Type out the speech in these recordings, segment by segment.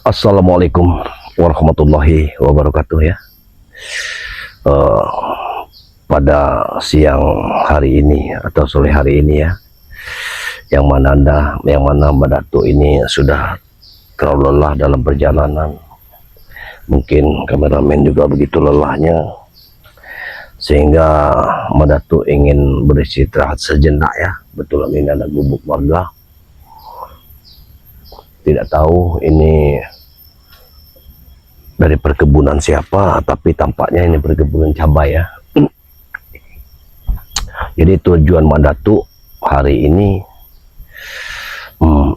Assalamualaikum warahmatullahi wabarakatuh ya. Eh, Pada siang hari ini atau sore hari ini ya, yang mana Mbak Datuk ini sudah terlalu lelah dalam perjalanan. Mungkin kameramen juga begitu lelahnya, sehingga Mbak Datuk ingin beristirahat sejenak ya. Betul, ini ada gubuk warga. Tidak tahu ini dari perkebunan siapa, tapi tampaknya ini perkebunan cabai ya. Jadi tujuan Mbak Datuk hari ini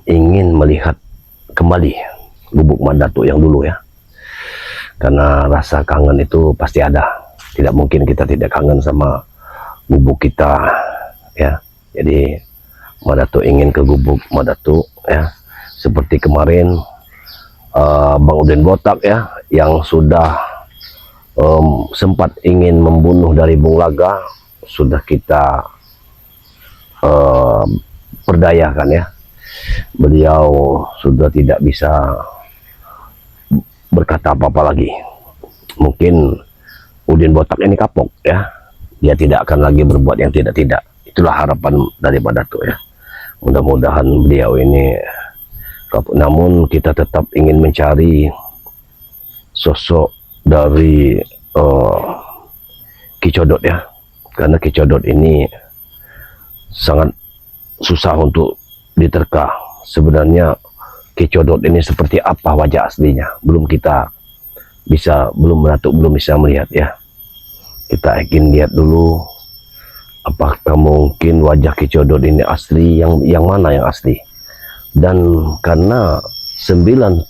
ingin melihat kembali gubuk Mbak Datuk yang dulu ya. Karena rasa kangen itu pasti ada. Tidak mungkin kita tidak kangen sama gubuk kita ya. Jadi Mbak Datuk ingin ke gubuk Mbak Datuk ya. Seperti kemarin Bang Udin Botak ya, yang sudah sempat ingin membunuh dari Bung Laga, sudah kita perdayakan ya. Beliau sudah tidak bisa berkata apa-apa lagi. Mungkin Udin Botak ini kapok ya, dia tidak akan lagi berbuat yang tidak-tidak. Itulah harapan dari Mbak Datuk ya. Mudah-mudahan beliau ini kapok. Namun kita tetap ingin mencari sosok dari Ki Codot ya, karena Ki Codot ini sangat susah untuk diterka. Sebenarnya Ki Codot ini seperti apa wajah aslinya, belum Mbak Datuk belum bisa melihat ya. Kita ingin lihat dulu apakah mungkin wajah Ki Codot ini asli, yang mana yang asli. Dan karena 99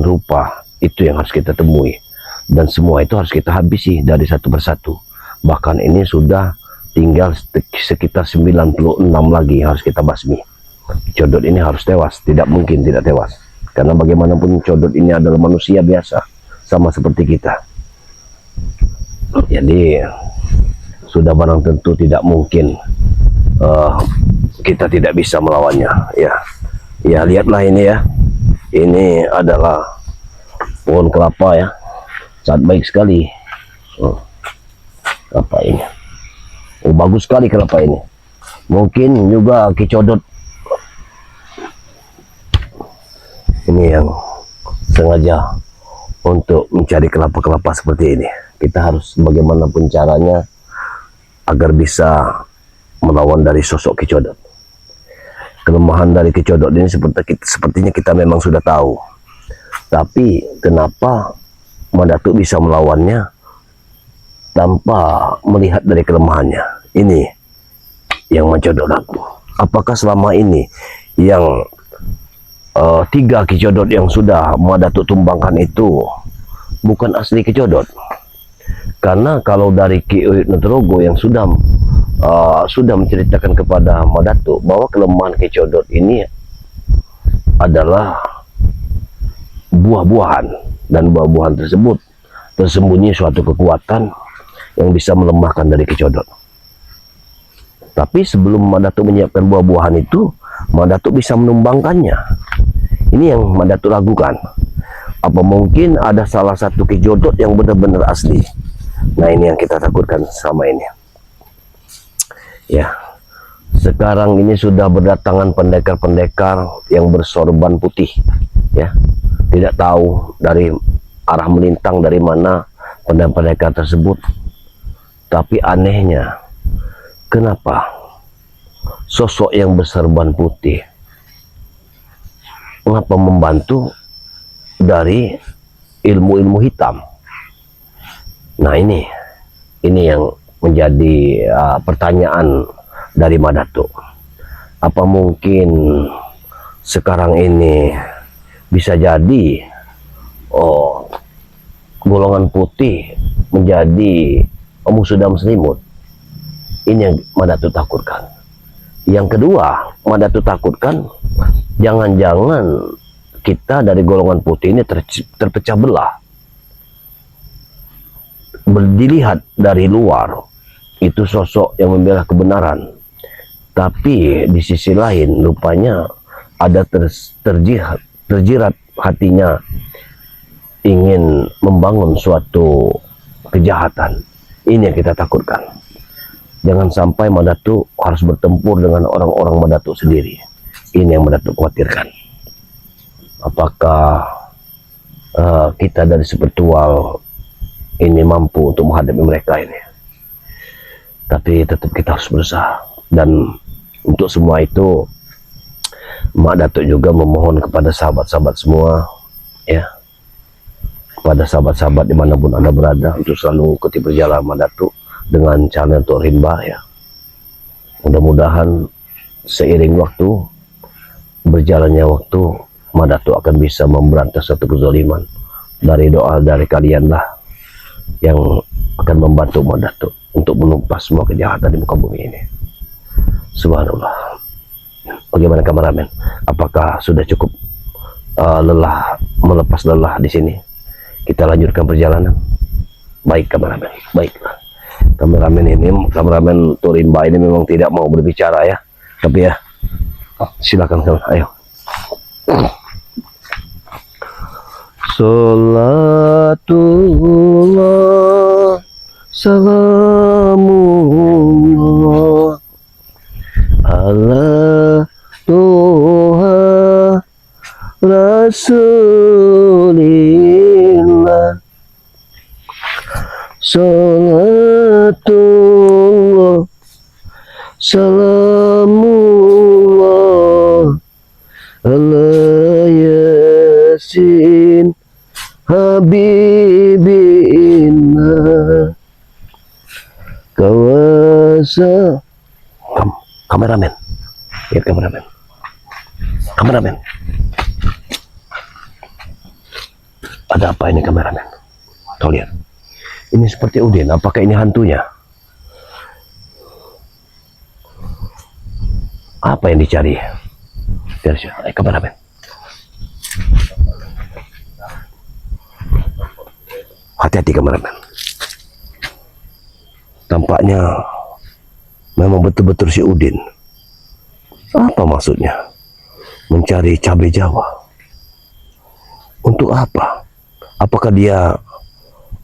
rupa itu yang harus kita temui, dan semua itu harus kita habisi dari satu persatu. Bahkan ini sudah tinggal sekitar 96 lagi yang harus kita basmi. Codot ini harus tewas, tidak mungkin tidak tewas, karena bagaimanapun Codot ini adalah manusia biasa, sama seperti kita. Jadi sudah barang tentu tidak mungkin kita tidak bisa melawannya ya. Ya, lihatlah ini ya, ini adalah pohon kelapa ya, sangat baik sekali. Kelapa ini, bagus sekali kelapa ini. Mungkin juga Ki Codot ini yang sengaja untuk mencari kelapa-kelapa seperti ini. Kita harus bagaimanapun caranya agar bisa melawan dari sosok Ki Codot. Kelemahan dari Ki Codot ini sepertinya kita memang sudah tahu. Tapi kenapa Mbak Datuk bisa melawannya tanpa melihat dari kelemahannya? Ini yang mencodot aku. Apakah selama ini yang 3 Ki Codot yang sudah Mbak Datuk tumbangkan itu bukan asli Ki Codot? Karena kalau dari Ki Uyut Nugroho yang sudah menceritakan kepada Mbak Datuk bahwa kelemahan Ki Codot ini adalah buah-buahan, dan buah-buahan tersebut tersembunyi suatu kekuatan yang bisa melemahkan dari Ki Codot. Tapi sebelum Mbak Datuk menyiapkan buah-buahan itu, Mbak Datuk bisa menumbangkannya. Ini yang Mbak Datuk lakukan. Apa mungkin ada salah satu Ki Codot yang benar-benar asli? Nah, ini yang kita takutkan sama ini. Ya, sekarang ini sudah berdatangan pendekar-pendekar yang bersorban putih ya. Tidak tahu dari arah melintang dari mana pendekar tersebut. Tapi anehnya, kenapa sosok yang bersorban putih mengapa membantu dari ilmu-ilmu hitam? Nah, ini yang menjadi pertanyaan dari Mbak Datuk. Apa mungkin sekarang ini bisa jadi golongan putih menjadi musuh dalam selimut? Ini yang Mbak Datuk takutkan. Yang kedua, Mbak Datuk takutkan jangan-jangan kita dari golongan putih ini terpecah belah. Dilihat dari luar itu sosok yang membela kebenaran, tapi di sisi lain rupanya ada terjerat hatinya ingin membangun suatu kejahatan. Ini yang kita takutkan. Jangan sampai Madatuk harus bertempur dengan orang-orang Madatuk sendiri. Ini yang Madatuk khawatirkan. Apakah kita dari Sepertual ini mampu untuk menghadapi mereka ini? Tapi tetap kita harus berusaha. Dan untuk semua itu, Mak Datuk juga memohon kepada sahabat-sahabat semua, ya, kepada sahabat-sahabat dimanapun Anda berada, untuk selalu mengikuti perjalanan Mak Datuk dengan channel Tok Rimba, ya. Mudah-mudahan seiring waktu, berjalannya waktu, Mak Datuk akan bisa memberantas satu kezaliman. Dari doa dari kalian lah yang akan membantu Mak Datuk untuk menumpas semua kejahatan di muka bumi ini. Subhanallah. Bagaimana kameramen? Apakah sudah cukup melepas lelah di sini? Kita lanjutkan perjalanan. Baik kameramen, baiklah. Kameramen Tok Rimba ini memang tidak mau berbicara, ya. Tapi ya, silakan ayo. Salatullah, salamullah ala Tuhan Rasulillah. Salatullah, salamullah ala Yasin Habibina kawasa. Kameramen, lihat kameramen. Ada apa ini kameramen? Kau lihat. Ini seperti Udin. Apakah ini hantunya? Apa yang dicari? Kameramen. Hati-hati kameramen. Tampaknya memang betul-betul si Udin. Apa maksudnya? Mencari cabai Jawa. Untuk apa? Apakah dia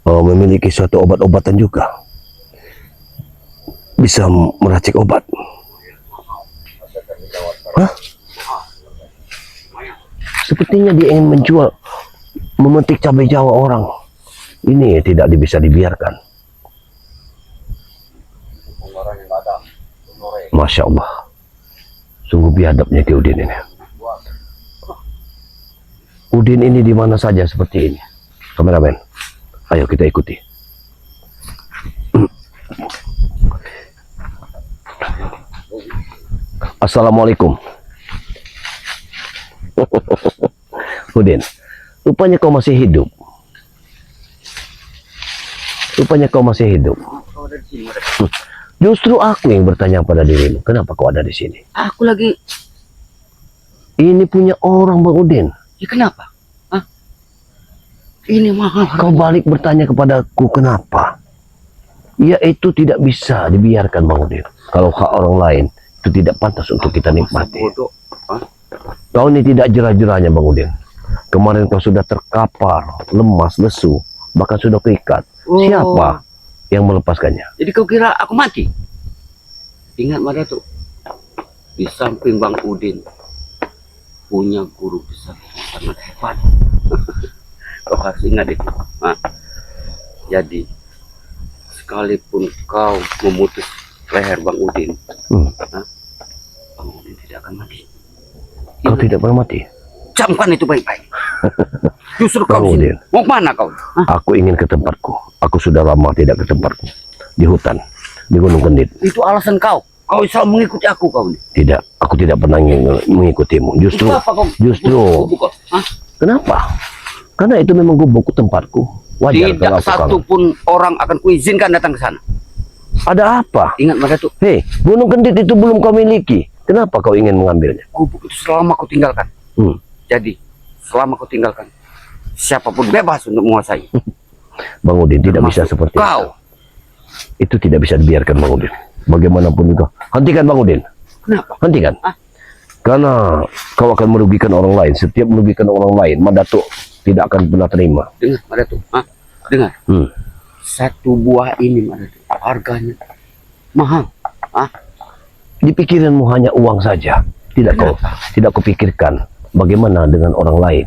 memiliki suatu obat-obatan juga? Bisa meracik obat? Hah? Sepertinya dia ingin menjual, memetik cabai Jawa orang. Ini tidak bisa dibiarkan. Masya Allah, sungguh biadabnya Ki Udin ini. Udin ini di mana saja seperti ini. Kameramen, ayo kita ikuti. Assalamualaikum. Udin, rupanya kau masih hidup. Justru aku yang bertanya pada dirimu, kenapa kau ada di sini? Aku lagi. Ini punya orang Bang Udin. Ya kenapa? Hah? Ini mahal. Kau balik bertanya kepadaku kenapa? Ya itu tidak bisa dibiarkan Bang Udin. Kalau hak orang lain itu tidak pantas untuk kita nikmati. Kau ini tidak jerah-jerahnya Bang Udin. Kemarin kau sudah terkapar, lemas, lesu, bahkan sudah terikat. Siapa yang melepaskannya? Jadi kau kira aku mati? Ingat Madatuk, di samping Bang Udin punya guru besar yang sangat hebat. Kau harus ingat itu. Nah, jadi sekalipun kau memutus leher Bang Udin, Bang Udin tidak akan mati. Kau tidak pernah mati? Camkan itu baik-baik. Justru Bang kau sini. Udin, Mau kemana kau? aku ingin ke tempatku. Aku sudah lama tidak ke tempatku. Di hutan, di Gunung Kendit. Itu alasan kau. Kau selalu mengikuti aku kau ini. Tidak, aku tidak pernah mengikutimu. Justru, Itu apa kau? Gubuk kau? Hah? kenapa? Karena itu memang gubuk tempatku. Wajar Tidak satu pun orang akan kuizinkan datang ke sana. Ada apa? Ingat Madatuk, Hei, Gunung Kendit itu belum kau miliki. Kenapa kau ingin mengambilnya? gubuk itu selama kau tinggalkan. Jadi, selama kau tinggalkan, siapapun bebas untuk menguasai. Bang Udin tidak bisa seperti kau. Itu tidak bisa dibiarkan Bang Udin. Bagaimanapun juga. Hentikan Bang Udin. Kenapa? Hentikan. Hah? Karena kau akan merugikan orang lain. Setiap merugikan orang lain, Mak Datuk tidak akan pernah terima. Dengar, Madatuk. Dengar. Satu buah ini, Madatuk, harganya mahal. Di pikiranmu hanya uang saja. Tidak kau pikirkan bagaimana dengan orang lain.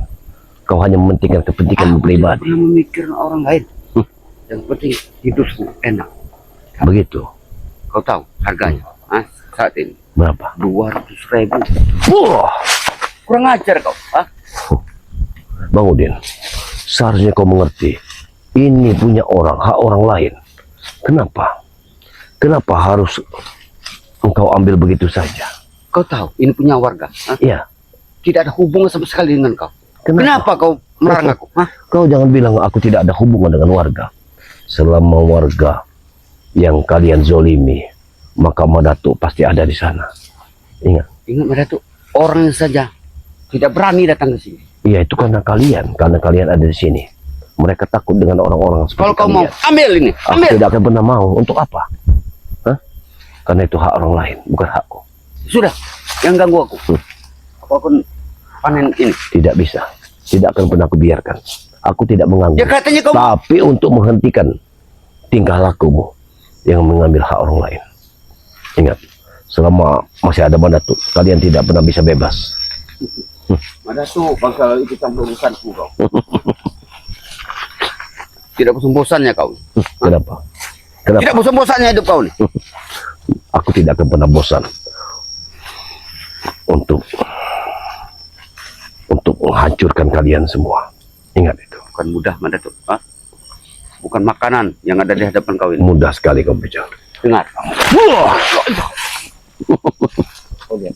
Kau hanya mementingkan kepentingan pribadi. Tidak pernah memikirkan orang lain. Yang penting hidupku enak. Begitu. Kau tahu harganya saat ini Berapa? 200.000. Wah, Kurang ajar kau. Bang Udin, seharusnya kau mengerti. Ini punya orang, hak orang lain. Kenapa? Kenapa harus engkau ambil begitu saja? Kau tahu ini punya warga. Iya. Tidak ada hubungan sama sekali dengan kau. Kenapa kau melarang aku? Kau jangan bilang aku tidak ada hubungan dengan warga. Selama warga yang kalian zolimi, maka Madatuk pasti ada di sana. Ingat. Ingat Madatuk, orang saja tidak berani datang ke sini. Iya, itu karena kalian ada di sini. Mereka takut dengan orang-orang seperti Kalau kau kalian. mau, ambil ini. Aku Ambil. tidak akan pernah mau. Untuk apa? Karena itu hak orang lain, bukan hakku. Sudah, yang ganggu aku. Aku akan panen ini. Tidak bisa. Tidak akan pernah aku biarkan. Aku tidak mengganggu. Ya katanya kau. Tapi untuk menghentikan tingkah lakumu yang mengambil hak orang lain. Ingat, selama masih ada Madatuk, kalian tidak pernah bisa bebas. Madatuk, bangsa itu campur urusanku kau. Tidak bosan-bosannya kau. Kenapa? Tidak bosan-bosannya hidup kau nih. Aku tidak akan pernah bosan untuk menghancurkan kalian semua. Ingat itu. Bukan mudah, Madatuk. Bukan makanan yang ada di hadapan kau ini. Mudah sekali kau bicara. Dengar. Wah! Kau lihat,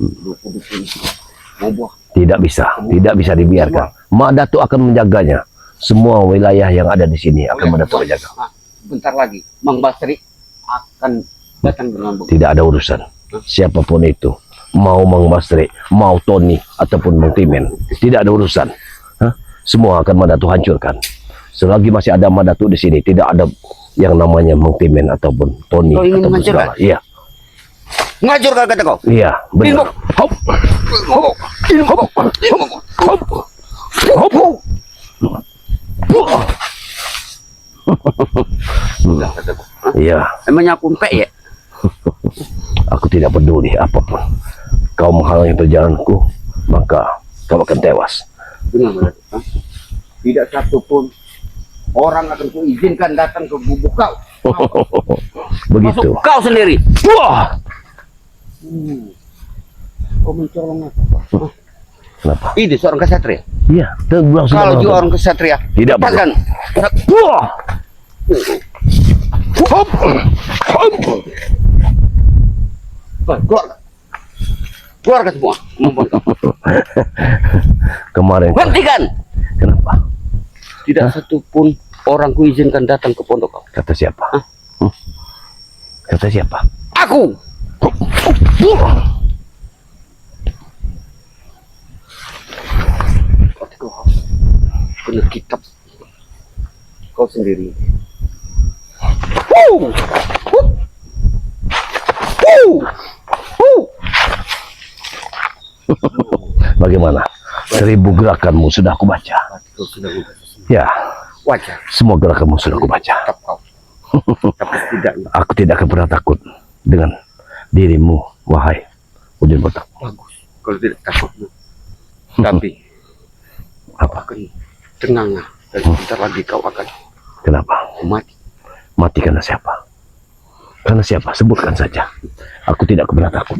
mau buah. Tidak bisa dibiarkan. Mak Datuk akan menjaganya. Semua wilayah yang ada di sini akan Mak Datuk menjaga. Bentar lagi, Mang Basri akan datang dengan bukti. Tidak ada urusan. Siapapun itu. Mau Mang Basri, mau Tony, ataupun Mang Timen. Tidak ada urusan. Semua akan Mak Datuk hancurkan. Selagi masih ada Mak Datuk di sini, tidak ada yang namanya Mang Timen ataupun Tony. Kau ingin ataupun menghancurkan? segala. Iya. Ngajurkan kata kau. Iya, benar. Hop. Hop. Hop. Hop. Hop. Hop. Sudah kata kau. Iya. Emangnya aku empek ya? Aku tidak peduli apapun. Kau menghalangi perjalananku, maka kau akan tewas. Benar, Madatuk. Tidak satu pun orang akan kuizinkan datang ke gubuk kau. Begitu. Masuk kau sendiri. Wah! Kau mencolong apa? Kenapa? Ini seorang kesatria. Iya, terbuang Kalau juga orang kesatria, Tidak lepaskan. Wah! Hop! Hop! Keluar. Keluarkan semua kemampuan kau. Kemarin. Hentikan. Kenapa? Tidak satu pun orang kuizinkan datang ke pondok kau. Kata siapa? Kata siapa? Aku. Kau kena kitab kau sendiri. Bagaimana? 1000 gerakanmu sudah aku baca. Kau sudah membaca. Ya, Wajar. semua gerakanmu sudah aku baca. Tetap kau. Tapi tidak. Aku tidak akan pernah takut dengan dirimu, wahai Udin Botak. Bagus. Kalau tidak takut. Tapi Apa? akan tengah. Dan sebentar lagi kau akan Kenapa? mati. Mati karena siapa? Karena siapa? Sebutkan saja. Aku tidak akan pernah takut.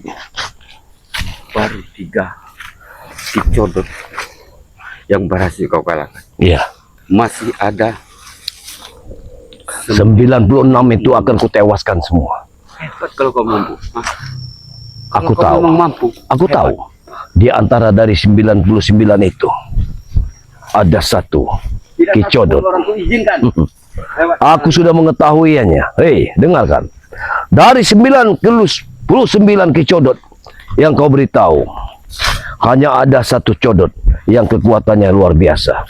Baru 3 dicodot yang berhasil kau kalahkan. Iya. Masih ada 96 itu akan kutewaskan semua. hebat kalau kau mampu. Aku Kalau kau tahu. memang mampu. Aku hebat. tahu. Di antara dari 99 itu ada satu Tidak Ki satu Codot. pun orang ku izinkan. Hebat. Aku sudah mengetahuinya. Hei, dengarkan. Dari 99 Ki Codot yang kau beritahu, hanya ada satu Codot yang kekuatannya luar biasa.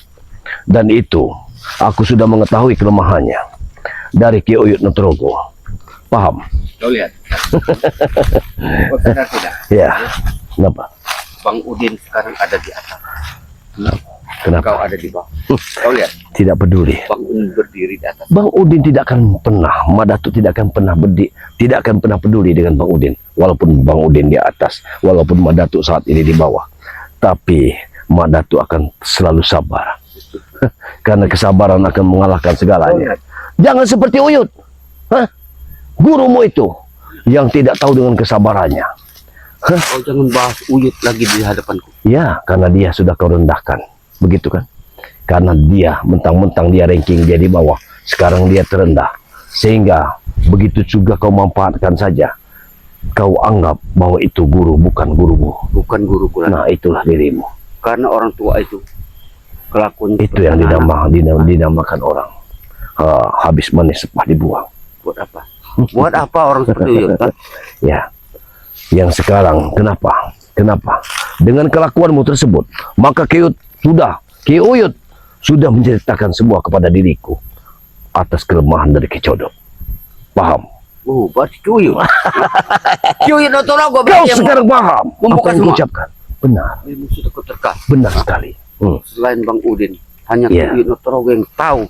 Dan itu, aku sudah mengetahui kelemahannya. Dari Ki Uyut Nutrogo. Paham? Kau lihat. Kau sadar tidak? Ya. Kenapa? Bang Udin sekarang ada di atas. Kenapa? Kau ada di bawah. Kau lihat, Tidak peduli. Bang Udin berdiri di atas. Bang Udin tidak akan pernah, Madatuk tidak akan pernah tidak akan pernah peduli dengan Bang Udin. Walaupun Bang Udin di atas, walaupun Madatuk saat ini di bawah. Tapi Madatuk akan selalu sabar. Karena kesabaran akan mengalahkan segalanya. Jangan seperti Uyut. Hah? Gurumu itu yang tidak tahu dengan kesabarannya. Kau jangan bahas Uyut lagi di hadapanku. Ya, karena dia sudah kau rendahkan. Begitu kan? Karena dia, mentang-mentang dia ranking dia di bawah. Sekarang dia terendah. Sehingga begitu juga kau manfaatkan saja. Kau anggap bahwa itu guru, bukan gurumu. Bukan guruku lagi. Nah, itulah dirimu. Karena orang tua itu kelakuan Itu yang dinamakan orang. Habis manis sepah dibuang. buat apa? Buat apa orang seperti Uyut? Kan? Ya. Yang sekarang, kenapa? Dengan kelakuanmu tersebut, maka Ki Uyut sudah menceritakan semua kepada diriku atas kelemahan dari Ki Codot. Paham? Oh, berarti Ki Uyut. Ki Uyut Notorogo Kau sekarang paham membuka apa yang semua. kuucapkan? Benar, Memang sudah kuterka. benar sekali. Selain Bang Udin, hanya Iya. Ki Uyut Notorogo yang tahu.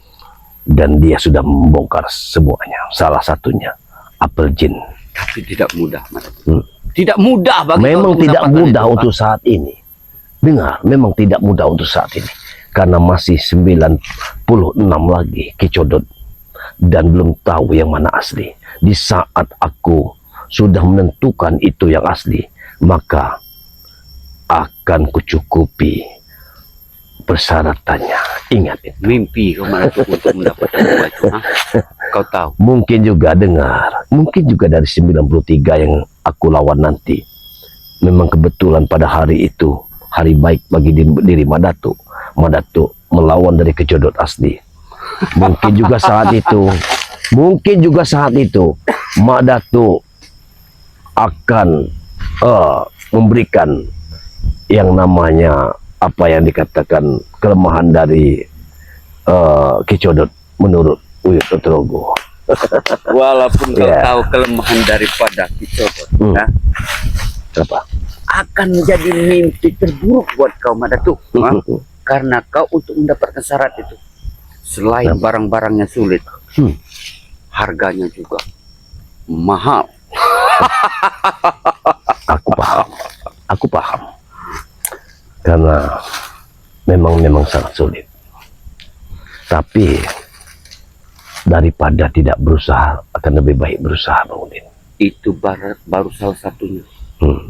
Dan dia sudah membongkar semuanya. Salah satunya apel jin. Tapi tidak mudah, Madatuk. Tidak mudah bagi Memang kau tidak mendapatkan mudah itu, untuk saat ini. Dengar, memang tidak mudah untuk saat ini. Karena masih 96 lagi Ki Codot. Dan belum tahu yang mana asli. Di saat aku sudah menentukan itu yang asli, maka akan kucukupi persyaratannya. Ingat itu. mimpi kau Madatuk untuk mendapatkan dua itu. Hah? Kau tahu. Mungkin juga dengar, mungkin juga dari 93 yang aku lawan nanti. Memang kebetulan pada hari itu, hari baik bagi diri Madatuk. Madatuk melawan dari Ki Codot asli. Mungkin juga saat itu, Madatuk akan memberikan yang namanya apa yang dikatakan kelemahan dari Ki Codot menurut Uyut Notorogo. Walaupun kau Iya. tahu kelemahan daripada Ki Codot, ya, Apa? akan menjadi mimpi terburuk buat kau Madatuk. Hah? Karena kau untuk mendapatkan syarat itu, selain barang-barangnya sulit, harganya juga mahal. Aku paham. Karena memang sangat sulit. Tapi daripada tidak berusaha, akan lebih baik berusaha, Bang Udin. Itu baru salah satunya.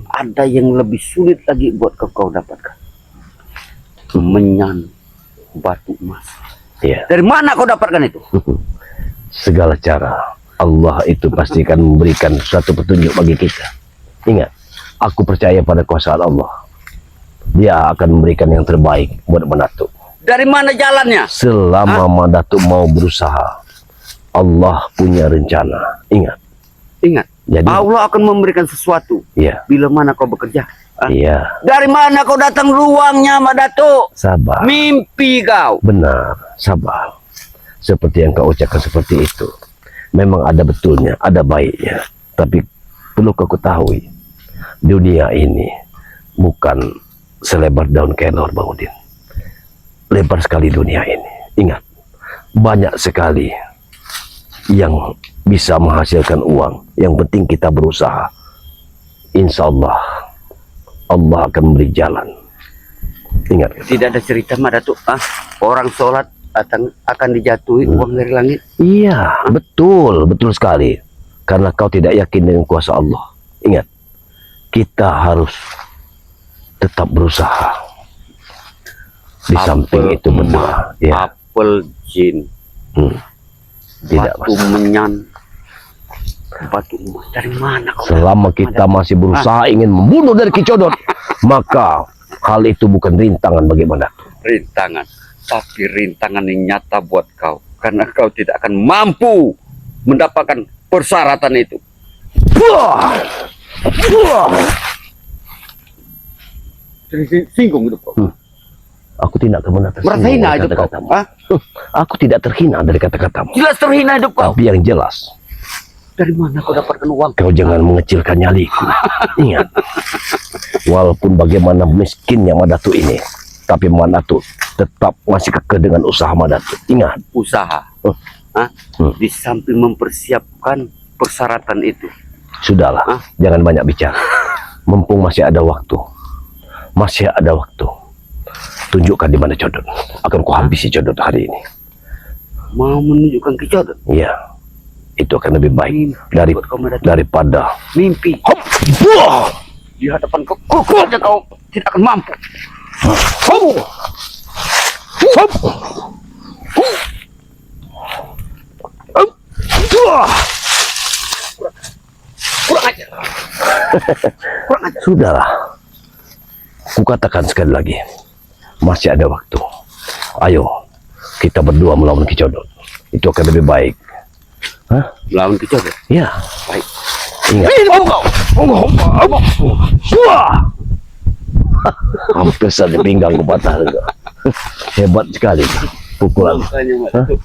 Ada yang lebih sulit lagi buat kau dapatkan. Menyan batu emas. Ya. Dari mana kau dapatkan itu? Segala cara Allah itu pasti akan memberikan suatu petunjuk bagi kita. Ingat, aku percaya pada kuasa Allah. Dia akan memberikan yang terbaik buat Madatuk. Dari mana jalannya? Selama Madatuk mau berusaha, Allah punya rencana. Ingat. Jadi, Allah akan memberikan sesuatu ya, bila mana kau bekerja. iya, Dari mana kau datang ruangnya, Madatuk? sabar. Mimpi kau. Benar, sabar. Seperti yang kau ucapkan seperti itu. Memang ada betulnya, ada baiknya. Tapi perlu kau ketahui, dunia ini bukan selebar daun kelor, Bang Udin. Lebar sekali dunia ini. Ingat, banyak sekali yang bisa menghasilkan uang. Yang penting kita berusaha. Insya Allah, Allah akan memberi jalan. Ingat. Tidak ada cerita Madatuk. Orang sholat akan dijatuhi uang dari langit. Iya, betul sekali. Karena kau tidak yakin dengan kuasa Allah. Ingat, kita harus tetap berusaha. Di samping itu benar, ya. Apel jin, Tidak batu masalah. menyan, batu emas. Dari mana kau? Selama kita masih berusaha ingin membunuh dari Ki Codot, maka hal itu bukan rintangan bagi Madatuk. Rintangan, tapi rintangan yang nyata buat kau. Karena kau tidak akan mampu mendapatkan persyaratan itu. Buah! Buah! Singgung hidup kau. Aku tidak akan pernah tersinggung Merasa hina dari hidup kau. kata-katamu. Aku tidak terhina dari kata-katamu. Jelas terhina hidup kau. Tapi yang jelas, Dari mana kau dapatkan uang? kau jangan mengecilkan nyaliku. Ingat, walaupun bagaimana miskinnya Madatuk ini, Tapi Madatuk tetap masih kekeh dengan usaha Madatuk. Ingat. Usaha. Hah? Di samping mempersiapkan persyaratan itu. Sudahlah, jangan banyak bicara. Mumpung masih ada waktu. Masih ada waktu. Tunjukkan di mana Codot. Akan ku habisi Codot hari ini. Mau menunjukkan ke Codot? Iya. Itu akan lebih baik daripada mimpi. hop, wah, Di hadapan kau, kau aja kau tidak akan mampu. hop, hop, hop, wah. Kurang aja. Kurang aja. Sudahlah. Kukatakan sekali lagi. Masih ada waktu. Ayo, kita berdua melawan Ki Codot. Itu akan lebih baik. Hah? Lawan Ki Codot? Ya. Baik. Ingat. Wah! Hampir saja pinggang ku patah. Hebat sekali pukulan. Makanya, Madatuk,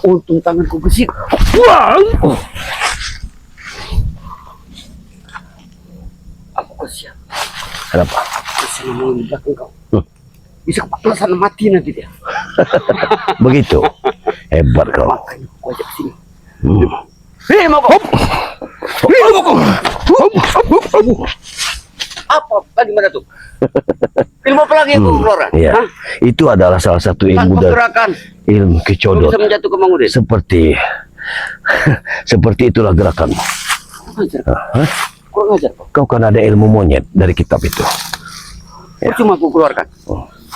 untung tanganku gesit. Wah! Aku kasihan. Kenapa? Kasihan mau di belakang kau. Bisa kepanasan mati nanti dia. Begitu. Hebat kau. Makanya aku ajak sini. Hei, mau kau. Hei, mau kau. Apa tadi Madatuk? Ilmu apa lagi yang kau keluarkan? Iya. Itu adalah salah satu ilmu Tanpa dari gerakan. ilmu Ki Kau Codot. bisa menjatuhkan Mang Udin. Seperti itulah gerakan. Kurang ajar. Kurang ajar kau. Kau kan ada ilmu monyet dari kitab itu. Percuma aku keluarkan.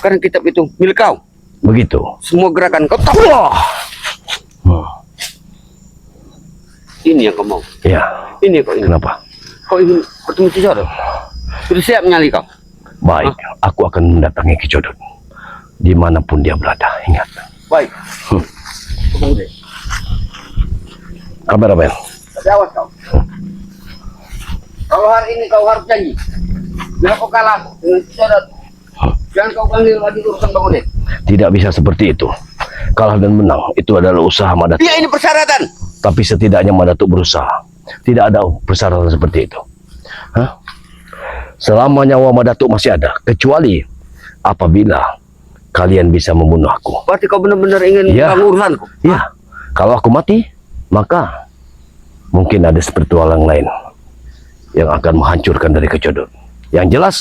Karena kitab itu milik kau. Begitu. Semua gerakan kau tahu. Ini yang kau mau. Ya. Ini yang kau ingin. Kenapa? Kau ingin bertemu Ki Codot. Sudah siap nyali kau. Baik, aku akan mendatangi Ki Codot dimanapun dia berada. Ingat. Baik. Mang Udin. Kameramen. Tapi awas kau. Kalau hari ini kau harus janji. Bila kau kalah dengan Ki Codot, jangan kau panggil lagi urusan Mang Udin. Tidak bisa seperti itu. Kalah dan menang itu adalah usaha Madatuk. Iya, ini persyaratan. Tapi setidaknya Madatuk berusaha. Tidak ada persyaratan seperti itu. Hah? Selama nyawa Madatuk masih ada, kecuali apabila kalian bisa membunuh aku. Berarti kau benar-benar ingin mengganggu urusanku. Ya, kalau aku mati, maka mungkin ada petualang lain yang akan menghancurkan dari Ki Codot. Yang jelas,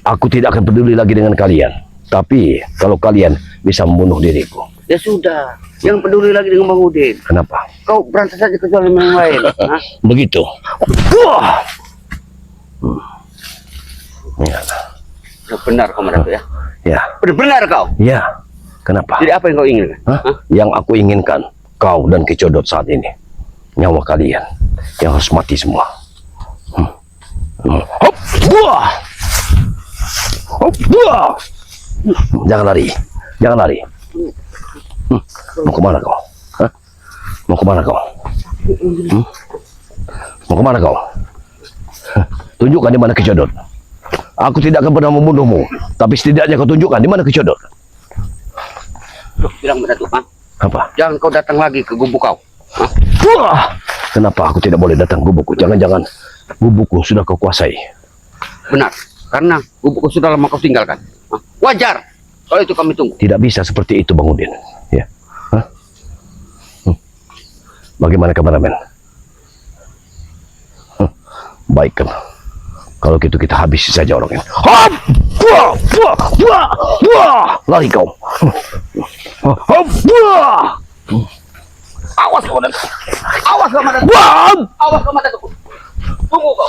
aku tidak akan peduli lagi dengan kalian. Tapi kalau kalian bisa membunuh diriku. Ya sudah, yang peduli lagi dengan Mang Udin. Kenapa? Kau berantas saja kecuali yang lain. Hah? Begitu. Wah. Ya. Benar kau Madatuk ya. Ya. Benar kau. Ya. Kenapa? Jadi apa yang kau inginkan? Hah? Yang aku inginkan, kau dan Ki Codot saat ini, nyawa kalian yang harus mati semua. Hop, wah, hop, wah. Jangan lari, jangan lari. Mau kemana kau? Hah? Mau kemana kau? Mau kemana kau? Tunjukkan di mana Ki Codot. Aku tidak akan pernah membunuhmu, tapi setidaknya kau tunjukkan di mana Ki Codot. Bilang Madatuk, Apa? jangan kau datang lagi ke gubuk kau. Wah! Kenapa aku tidak boleh datang gubukku? Jangan-jangan gubukku sudah kau kuasai. Benar, karena gubukku sudah lama kau tinggalkan. Wajar, kalau itu kami tunggu. Tidak bisa seperti itu, Bang Udin. Ya. Hah? Bagaimana kameramen? Baik kan. Kalau gitu kita habisi saja orang ini. Hop! Wah! Wah! Wah! Wah! Lari kau. Hop! Wah! Awas kau Madatuk. Awas kau Madatuk. Wah! Awas kau Madatuk. Tunggu kau.